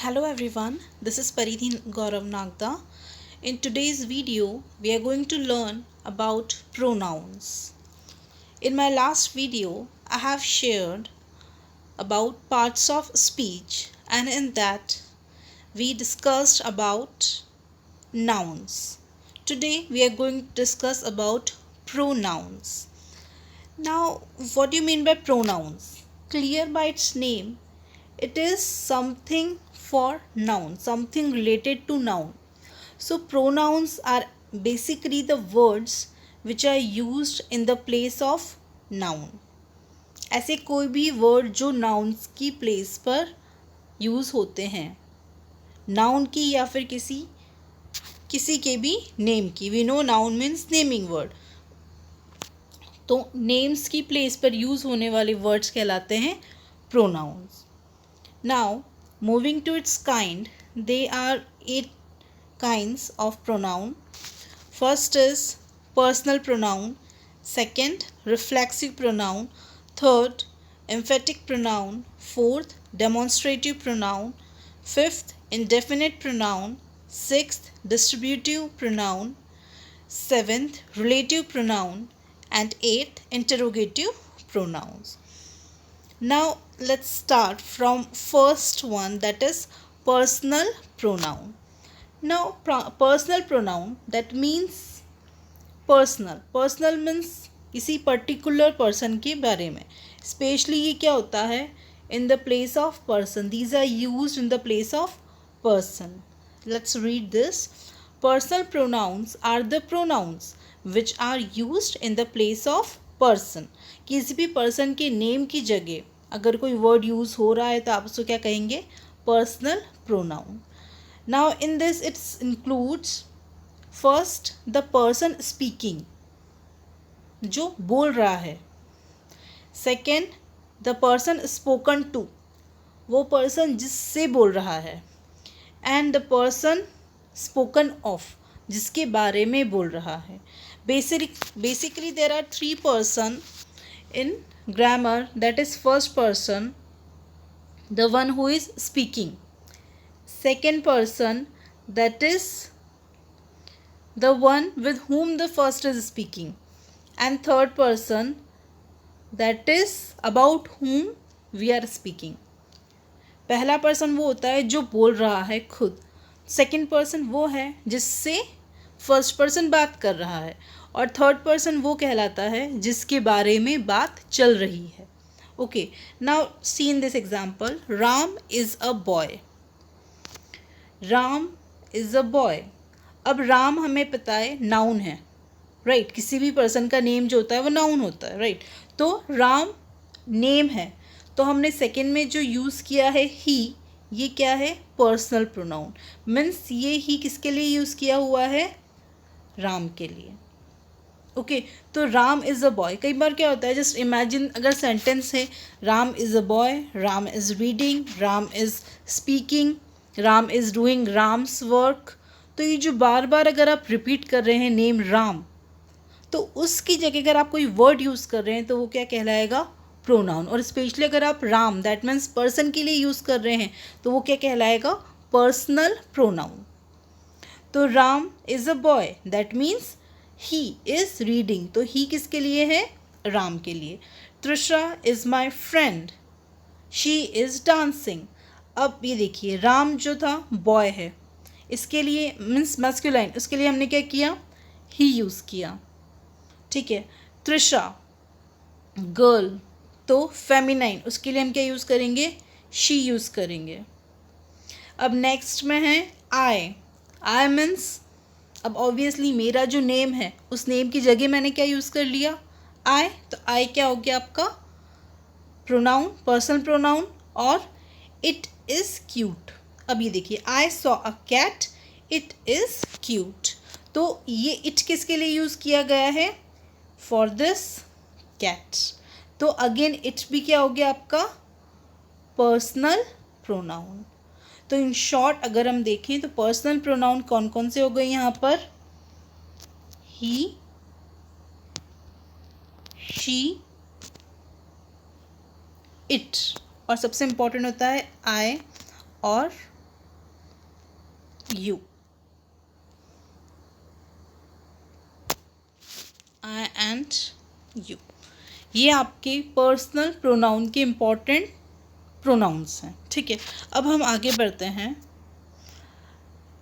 Hello everyone, this is Paridhi Gaurav Nagda. In today's video, we are going to learn about pronouns. In my last video, I have shared about parts of speech, and in that we discussed about nouns. Today we are going to discuss about pronouns. Now, what do you mean by pronouns? Clear by its name, it is something for noun, something related to noun. So pronouns are basically the words which are used in the place of noun. ऐसे कोई भी word जो nouns की place पर use होते हैं, noun की या फिर किसी के भी नेम की. We know noun means naming word. तो नेम्स की प्लेस पर यूज़ होने वाले वर्ड्स कहलाते हैं pronouns. Now, moving to its kind, there are 8 kinds of pronoun. First is personal pronoun, second reflexive pronoun, third emphatic pronoun, fourth demonstrative pronoun, fifth indefinite pronoun, sixth distributive pronoun, seventh relative pronoun, and eighth interrogative pronouns. Now let's start from first one, that is personal pronoun. Now personal pronoun, that means personal means किसी particular person के बारे में. Specially ये क्या होता है, in the place of person. These are used in the place of person. Let's read this. Personal pronouns are the pronouns which are used in the place of person. किसी भी person के name की जगह अगर कोई word use हो रहा है तो आप उसको क्या कहेंगे, personal pronoun. Now in this it's includes first the person speaking, जो बोल रहा है. Second the person spoken to, वो पर्सन जिससे बोल रहा है. And the person spoken of, जिसके बारे में बोल रहा है. Basically there are 3 person in grammar, that is first person, the one who is speaking. Second person, that is the one with whom the first is speaking. And third person, that is about whom we are speaking. पहला person वो होता है जो बोल रहा है खुद. Second person वो है जिससे फर्स्ट पर्सन बात कर रहा है. और थर्ड पर्सन वो कहलाता है जिसके बारे में बात चल रही है. Okay, now see in this example. Ram is a boy. Ram is a boy. अब राम हमें पता है नाउन है, राइट. किसी भी पर्सन का नेम जो होता है वो नाउन होता है, राइट. तो राम नेम है, तो हमने सेकेंड में जो यूज़ किया है ही, ये क्या है, पर्सनल प्रोनाउन. मीन्स ये ही किसके लिए यूज़ किया हुआ है, राम के लिए. ओके, तो राम इज़ अ बॉय. कई बार क्या होता है, जस्ट इमेजिन अगर सेंटेंस है, Ram is a boy, Ram is reading, Ram is speaking, Ram is doing Ram's work. तो ये जो बार बार अगर आप रिपीट कर रहे हैं नेम राम, तो उसकी जगह अगर आप कोई वर्ड यूज़ कर रहे हैं तो वो क्या कहलाएगा, प्रोनाउन. और स्पेशली अगर आप राम दैट मीन्स पर्सन के लिए यूज़ कर रहे हैं तो वो क्या कहलाएगा, पर्सनल प्रोनाउन. तो Ram is a boy, that means he is reading, तो ही किसके लिए है, राम के लिए. Trisha is my friend, she is dancing. अब ये देखिए, राम जो था बॉय है, इसके लिए मीन्स मैस्कुलाइन, उसके लिए हमने क्या किया, ही यूज़ किया, ठीक है. तृषा गर्ल, तो फेमिनाइन, उसके लिए हम क्या यूज़ करेंगे, शी यूज़ करेंगे. अब नेक्स्ट में है आई. आई मीन्स, अब ऑब्वियसली मेरा जो नेम है उस नेम की जगह मैंने क्या यूज़ कर लिया, आई. तो आई क्या हो गया आपका, प्रोनाउन, पर्सनल प्रोनाउन. और इट इज़ क्यूट. अब ये देखिए, I saw a cat, it is cute. तो ये इट किसके लिए यूज़ किया गया है, फॉर दिस कैट. तो अगेन इट भी क्या हो गया आपका, पर्सनल प्रोनाउन. तो इन शॉर्ट अगर हम देखें तो पर्सनल प्रोनाउन कौन कौन से हो गए यहाँ पर, ही, शी, इट, और सबसे इम्पोर्टेंट होता है आई और you. I and you. ये आपके पर्सनल प्रोनाउन के इम्पॉर्टेंट प्रोनाउंस हैं. ठीक है, अब हम आगे बढ़ते हैं.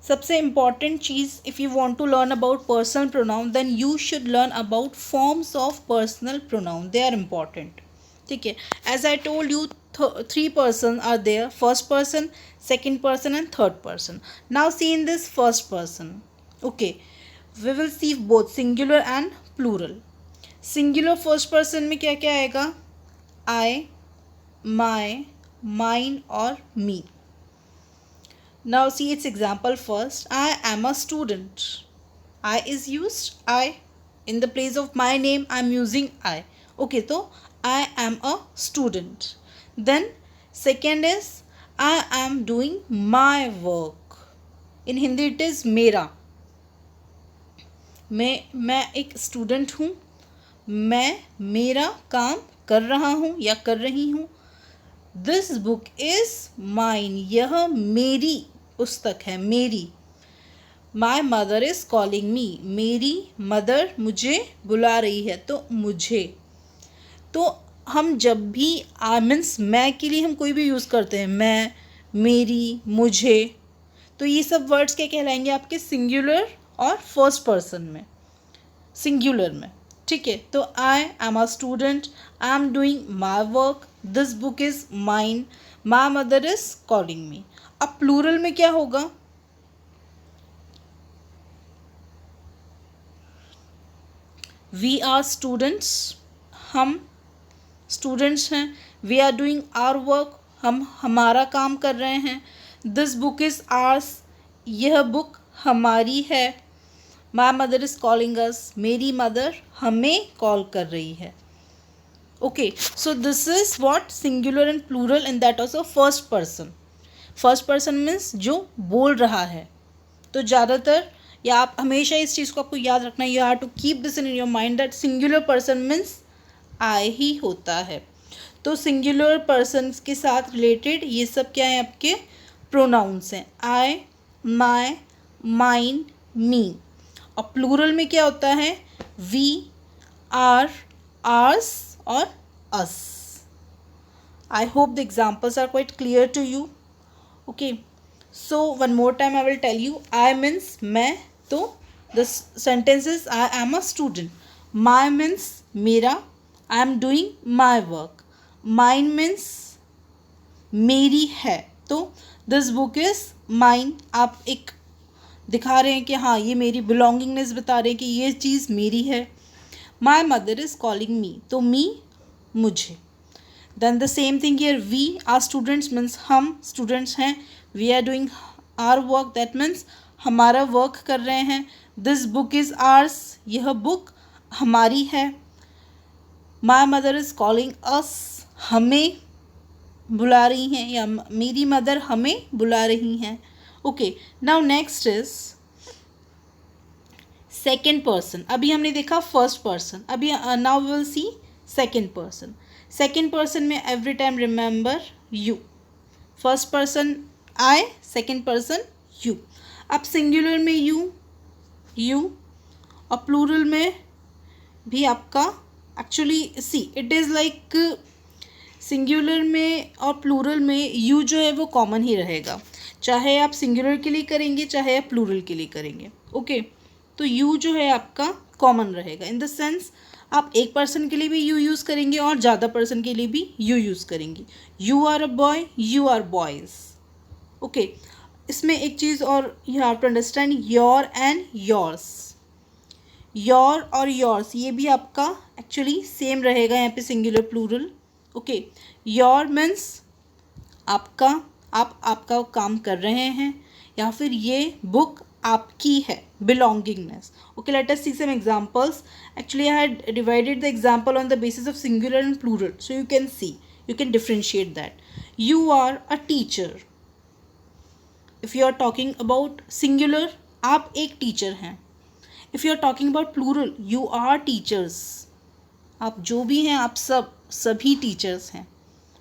सबसे इम्पॉर्टेंट चीज़, if you want to learn about personal pronoun then you should learn about forms of personal pronoun. They are important. ठीक है, as I told you, 3 person are there: first person, second person and third person. Now see in this first person, okay, we will see both singular and plural. Singular first person में क्या क्या आएगा? I, my, mine और me. Now see its example first. I am a student. I is used. I in the place of my name I am using I. Okay, so I am a student. Then second is I am doing my work. In Hindi it is मेरा. मैं एक student हूँ. मैं मेरा काम कर रहा हूँ या कर रही हूँ. This book is mine. यह मेरी पुस्तक है, मेरी. माई मदर इज़ कॉलिंग मी. मेरी मदर मुझे बुला रही है, तो मुझे. तो हम जब भी मीन्स मैं के लिए हम कोई भी यूज़ करते हैं, मैं, मेरी, मुझे, तो ये सब वर्ड्स क्या कहलाएंगे आपके? सिंगुलर और फर्स्ट पर्सन में, सिंगुलर में. ठीक है, तो I am a student, I am doing my work, this book is mine, my mother is calling me. अब प्लूरल में क्या होगा? We are students. हम स्टूडेंट्स हैं. We are doing our work. हम हमारा काम कर रहे हैं. This book is ours. यह बुक हमारी है. My mother is calling us. मेरी मदर हमें कॉल कर रही है. Okay, so this is what singular and plural, and that also first person. First person means जो बोल रहा है. तो ज़्यादातर, या आप हमेशा इस चीज़ को आपको याद रखना, you have to keep this in your mind that singular person means I ही होता है. तो सिंगुलर पर्सन के साथ रिलेटेड ये सब क्या है? आपके प्रोनाउंस हैं. आई, माई, माइन, मी. और प्लूरल में क्या होता है? वी, आर, आर्स और us. I hope the examples are quite clear to you. Okay, so one more time I will tell you. I means मैं, तो the sentences I am a student. My means मेरा, I am doing my work. Mine means मेरी है, तो this book is mine. आप एक दिखा रहे हैं कि हाँ ये मेरी बिलोंगिंगनेस बता रहे हैं कि ये चीज़ मेरी है. My mother is calling me, तो मी मुझे. Then the same thing here, we are students means हम स्टूडेंट्स हैं. We are doing our work, that means हमारा वर्क कर रहे हैं. This book is ours. यह बुक हमारी है. My mother is calling us. हमें बुला रही हैं, या मेरी मदर हमें बुला रही हैं. Okay, now next is second person. अभी हमने देखा फर्स्ट पर्सन. अभी now we will see second person. Second person में every time remember you. First person I, second person you. अब सिंगुलर में यू और प्लूरल में भी आपका actually see it is like singular में और प्लूरल में यू जो है वो कॉमन ही रहेगा, चाहे आप सिंगुलर के लिए करेंगे चाहे आप प्लूरल के लिए करेंगे. ओके, तो यू जो है आपका कॉमन रहेगा इन द सेंस आप एक पर्सन के लिए भी यू यूज़ करेंगे और ज़्यादा पर्सन के लिए भी यू यूज़ करेंगे. You are a boy, you are boys. Okay, इसमें एक चीज़ और you have to understand, your and yours. Your और योर्स ये भी आपका एक्चुअली सेम रहेगा यहाँ पे singular plural. Okay, your means आपका, आप आपका काम कर रहे हैं, या फिर ये बुक आपकी है, belongingness. Okay, let us see some examples. Actually I had divided the example on the basis of singular and plural, so you can see, you can differentiate that. You are a teacher. If you are talking about singular, आप एक teacher हैं. If you are talking about plural, you are teachers. आप जो भी हैं आप सभी teachers हैं.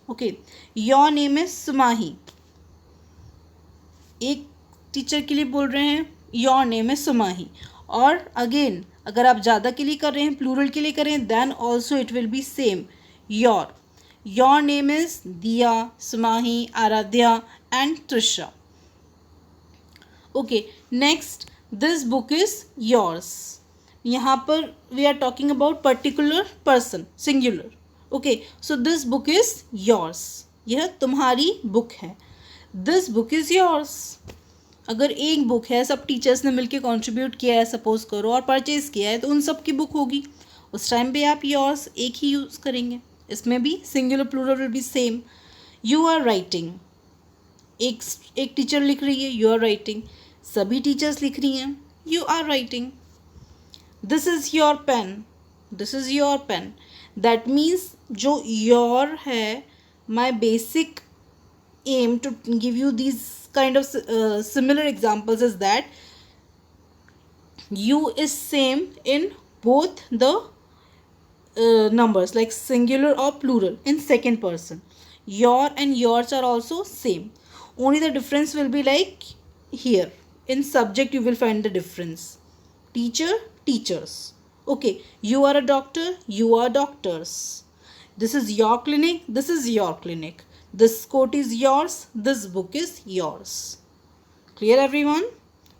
Okay, your name is Sumahi. एक टीचर के लिए बोल रहे हैं योर नेम इज सुमाही, और अगेन अगर आप ज़्यादा के लिए कर रहे हैं, प्लूरल के लिए करें, then also it will be same your name is Diya, Sumahi, Aaradhya and Trisha. Okay, next this book is yours. यहाँ पर we are talking about particular person, singular. Okay, so this book is yours, यह तुम्हारी बुक है. This book is yours. अगर एक book है, सब teachers ने मिलकर कंट्रीब्यूट किया है सपोज करो, और परचेज किया है, तो उन सब की बुक होगी. उस टाइम पे आप योर्स एक ही यूज़ करेंगे. इसमें भी singular plural will be same. You are writing, एक टीचर लिख रही है, यू आर राइटिंग. सभी टीचर्स लिख रही हैं, you are writing. This is your pen, this is your pen. That means जो योर है, my basic aim to give you these kind of similar examples is that you is same in both the numbers, like singular or plural in second person. Your and yours are also same, only the difference will be like here in subject you will find the difference. Teacher, teachers. Okay, you are a doctor, you are doctors. This is your clinic, this is your clinic. This coat is yours, this book is yours. Clear everyone?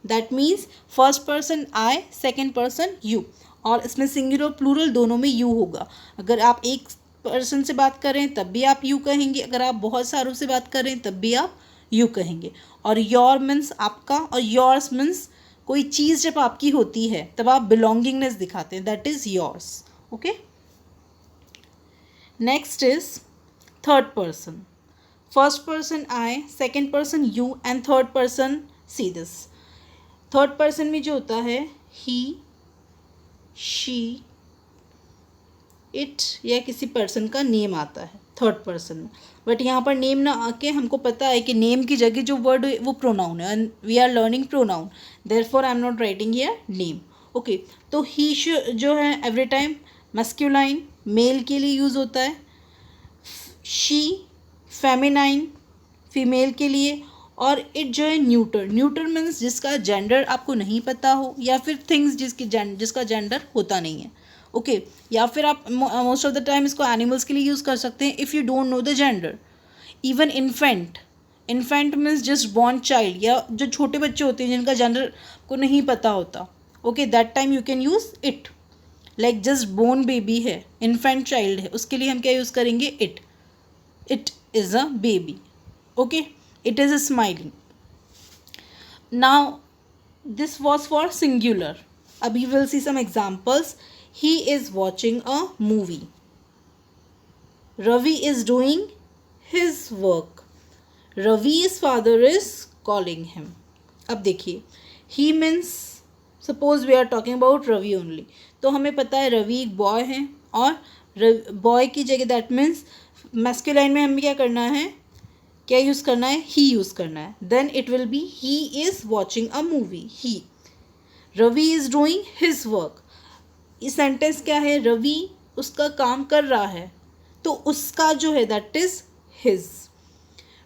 That means first person I, second person you. और इसमें singular और plural दोनों में you होगा. अगर आप एक person से बात करें तब भी आप यू कहेंगे, अगर आप बहुत सारों से बात करें तब भी आप यू कहेंगे. और योर मीन्स आपका, और योर्स मीन्स कोई चीज़ जब आपकी होती है तब आप बिलोंगिंगनेस दिखाते हैं, that is yours. Okay, next is third person. First person I, second person you and third person see this. Third person में जो होता है ही, शी, इट या किसी पर्सन का नेम आता है थर्ड पर्सन में. बट यहाँ पर नेम ना आके हमको पता है कि नेम की जगह जो वर्ड है वो प्रोनाउन है, and we are learning pronoun, therefore I am not writing here name. Okay, तो ही जो है एवरी टाइम मस्क्यूलाइन, मेल के लिए यूज़ होता है. शी फेमिनाइन, फीमेल के लिए. और इट जो है न्यूटर. न्यूटर मीन्स जिसका जेंडर आपको नहीं पता हो, या फिर थिंग्स जिसका जेंडर होता नहीं है. ओके, या फिर आप मोस्ट ऑफ द टाइम इसको एनिमल्स के लिए यूज़ कर सकते हैं if you don't know the gender. Even infant, infant means just born child, या जो छोटे बच्चे होते हैं जिनका जेंडर को नहीं पता होता. Okay, that time you can use it. Like just born baby है, इन्फेंट चाइल्ड है, उसके लिए हम क्या यूज़ करेंगे? It. It is a baby. Okay, it is smiling. Now this was for singular. Abhi we will see some examples. He is watching a movie. Ravi is doing his work. Ravi's father is calling him. अब देखिए, he means suppose we are talking about Ravi only. तो हमें पता है रवि एक boy है, और boy की जगह दैट मीन्स मैस्कुलाइन में हमें क्या करना है, क्या यूज़ करना है? ही यूज़ करना है. Then it will be he is watching a movie. He. Ravi is doing his work. इस सेंटेंस क्या है? रवि उसका काम कर रहा है, तो उसका जो है that is his.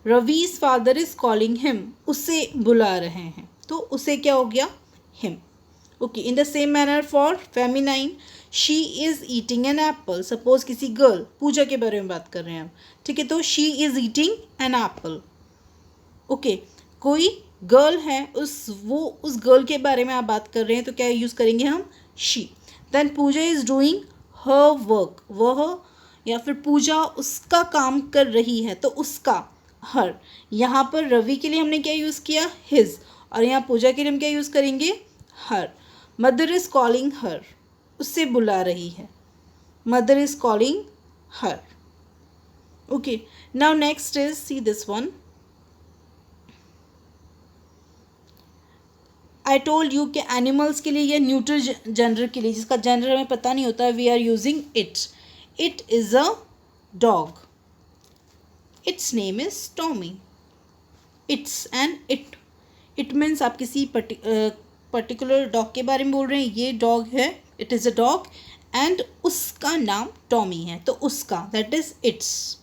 Ravi's father is calling him, उसे बुला रहे हैं, तो उसे क्या हो गया? Him. Okay, in the same manner for feminine, she is eating an apple. Suppose किसी गर्ल, पूजा के बारे में बात कर रहे हैं हम, ठीक है, तो she is eating an Apple. Okay, कोई गर्ल है, उस गर्ल के बारे में आप बात कर रहे हैं, तो क्या यूज़ करेंगे हम? She. Then Pooja is doing her work. वह या फिर पूजा उसका काम कर रही है, तो उसका, हर. यहाँ पर रवि के लिए हमने क्या यूज़ किया? हिज. और यहाँ पूजा के लिए हम क्या यूज़ करेंगे? हर. मदर इज़ कॉलिंग हर, उससे बुला रही है. Mother is calling her. Okay, now next is see this one. I told you कि एनिमल्स के लिए या न्यूट्रल जेंडर के लिए, जिसका जेंडर हमें पता नहीं होता, we are using it. It is a dog. Its name is Tommy. Its and it. It means आप किसी पर्टिकुलर डॉग के बारे में बोल रहे हैं, ये डॉग है, it is a dog, and उसका नाम टॉमी है, तो उसका, that is it's.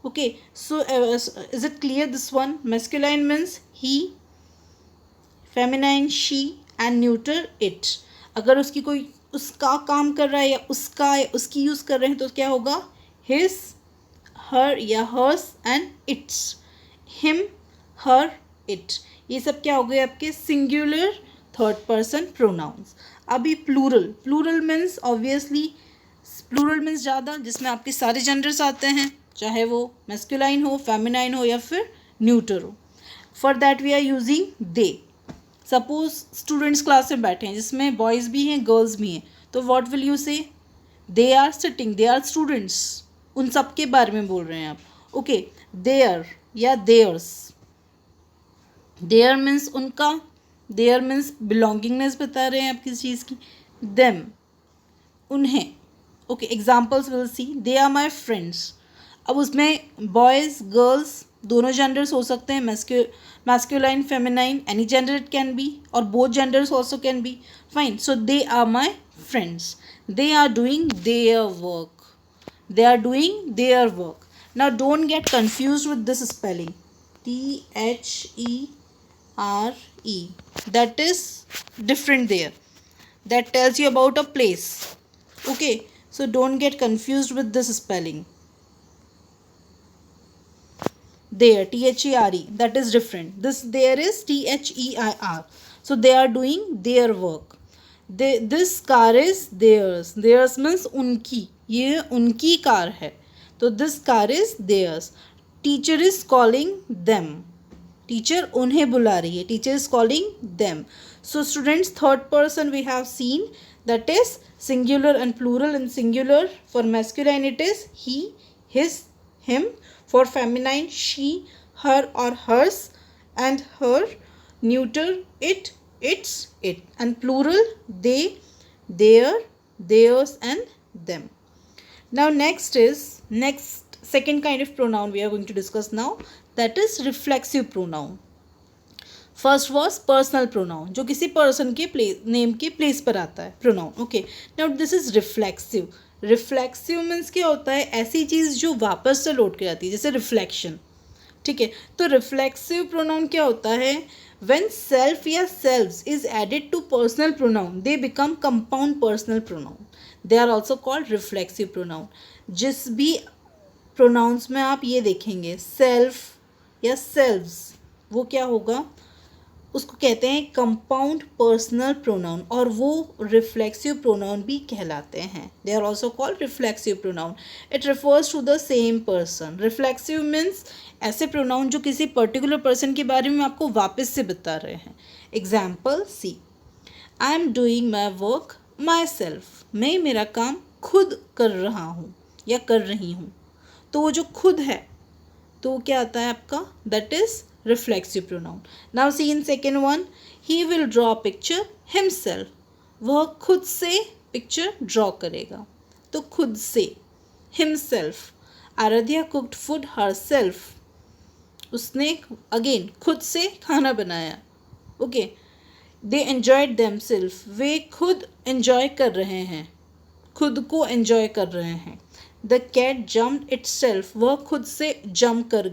Okay, so is it clear this one? Masculine means he, feminine she and neuter it. अगर उसकी कोई उसका काम कर रहा है या उसका या उसकी यूज़ कर रहे हैं तो क्या होगा, हिज, हर या hers and its, him, her, it. ये सब क्या हो गए आपके सिंगुलर थर्ड पर्सन प्रोनाउंस। अभी plural, plural means obviously plural means ज़्यादा, जिसमें आपके सारे जेंडर्स आते हैं, चाहे वो मैस्कुलाइन हो, फेमिनाइन हो या फिर न्यूटर हो। For that we are using they. Suppose students class में बैठे हैं जिसमें बॉयज़ भी हैं गर्ल्स भी हैं, तो what will you say, they are sitting, they are students, उन सब के बारे में बोल रहे हैं आप। ओके, देयर या देयर्स, देयर मीन्स उनका, देयर मीन्स बिलोंगिंगनेस बता रहे हैं आप किसी चीज़ की, देम उन्हें। Okay, examples will see, they are my friends. अब उसमें बॉयज़ गर्ल्स दोनों जेंडर्स हो सकते हैं, masculine feminine, any gender it can be, और both genders also can be, fine. So they are my friends, they are doing their work, they are doing their work. Now don't get confused with this spelling, THERE, that is different there, that tells you about a place. Okay, so don't get confused with this spelling. There, THERE, that is different. This there is THEIR. So they are doing their work. This car is theirs. Theirs means उनकी, ये उनकी car है, तो this car is theirs. Teacher is calling them. Teacher उन्हें बुला रही है, teacher is calling them. So students, third person we have seen, that is singular and plural. In singular, for masculine it is he, his, him. For feminine, she, her or hers and her. Neuter, it, its, it. And plural, they, their, theirs and them. Now next second kind of pronoun we are going to discuss now, that is reflexive pronoun. First was personal pronoun, जो किसी person के name के place पर आता है pronoun. Okay, now this is reflexive. Reflexive means क्या होता है, ऐसी चीज़ जो वापस से लौट के आती है, जैसे रिफ्लेक्शन. ठीक है, तो रिफ्लेक्सिव प्रोनाउन क्या होता है, व्हेन सेल्फ या selves is added to personal pronoun they become compound personal pronoun. They are also called reflexive pronoun. जिस भी प्रोनाउंस में आप ये देखेंगे सेल्फ या सेल्व्स, वो क्या होगा, उसको कहते हैं कंपाउंड पर्सनल प्रोनाउन, और वो रिफ्लेक्सिव प्रोनाउन भी कहलाते हैं. They are also called reflexive pronoun. It refers to the same person. Reflexive means ऐसे प्रोनाउन जो किसी पर्टिकुलर पर्सन के बारे में आपको वापस से बता रहे हैं. Example see, I am doing my work myself. मैं मेरा काम खुद कर रहा हूँ या कर रही हूँ. तो वो जो खुद है तो वो क्या आता है आपका, that is reflexive pronoun. Now see in second one, he will draw picture himself. वह खुद से पिक्चर ड्रॉ करेगा, तो खुद से. Himself. Aaradhya cooked food herself. उसने अगेन खुद से खाना बनाया. ओके, दे एन्जॉयड देमसेल्फ. वे खुद एन्जॉय कर रहे हैं, खुद को एन्जॉय कर रहे हैं. The cat jumped itself. वह खुद से जंप कर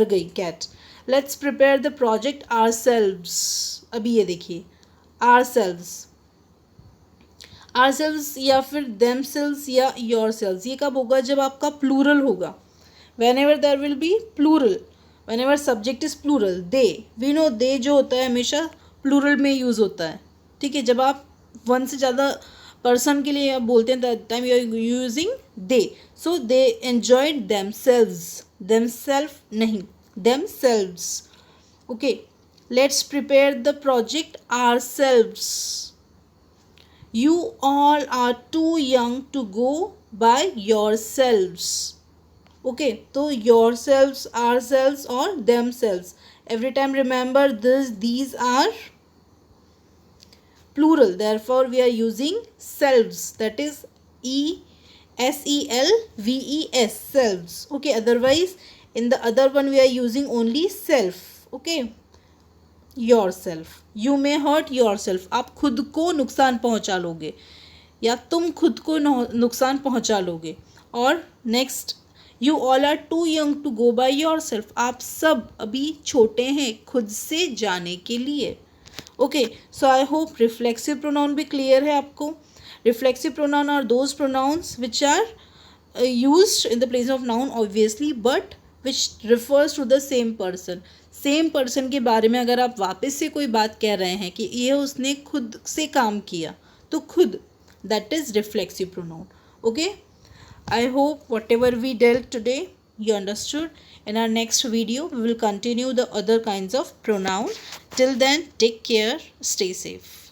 गई cat. Let's prepare the project ourselves. अभी ये देखिए, आवरसेल्व्स या फिर देमसेल्व्स या योरसेल्व्स, ये कब होगा, जब आपका प्लूरल होगा. Whenever there will be plural, whenever subject is plural. They, we know they जो होता है हमेशा प्लूरल में यूज़ होता है. ठीक है, जब आप वन से ज़्यादा पर्सन के लिए बोलते हैं that time you are using they. So they enjoyed themselves. Themself नहीं, themselves. Okay, let's prepare the project ourselves. You all are too young to go by yourselves. Okay, so yourselves, ourselves or themselves. Every time remember this, these are plural, therefore we are using selves, that is selves, selves. Okay, otherwise in the other one we are using only self. Okay, yourself. You may hurt yourself. आप खुद को नुकसान पहुंचा लोगे या तुम खुद को नुकसान पहुंचा लोगे. और next, you all are too young to go by yourself. आप सब अभी छोटे हैं खुद से जाने के लिए. Okay, so I hope reflexive pronoun भी क्लियर है आपको. Reflexive pronoun are those pronouns which are used in the place of noun obviously, but which refers to the same person. Same person के बारे में अगर आप वापस से कोई बात कह रहे हैं कि ये उसने खुद से काम किया, तो खुद, that is reflexive pronoun. Okay, I hope whatever we dealt today you understood. In our next video we will continue the other kinds of pronoun. Till then, take care, stay safe.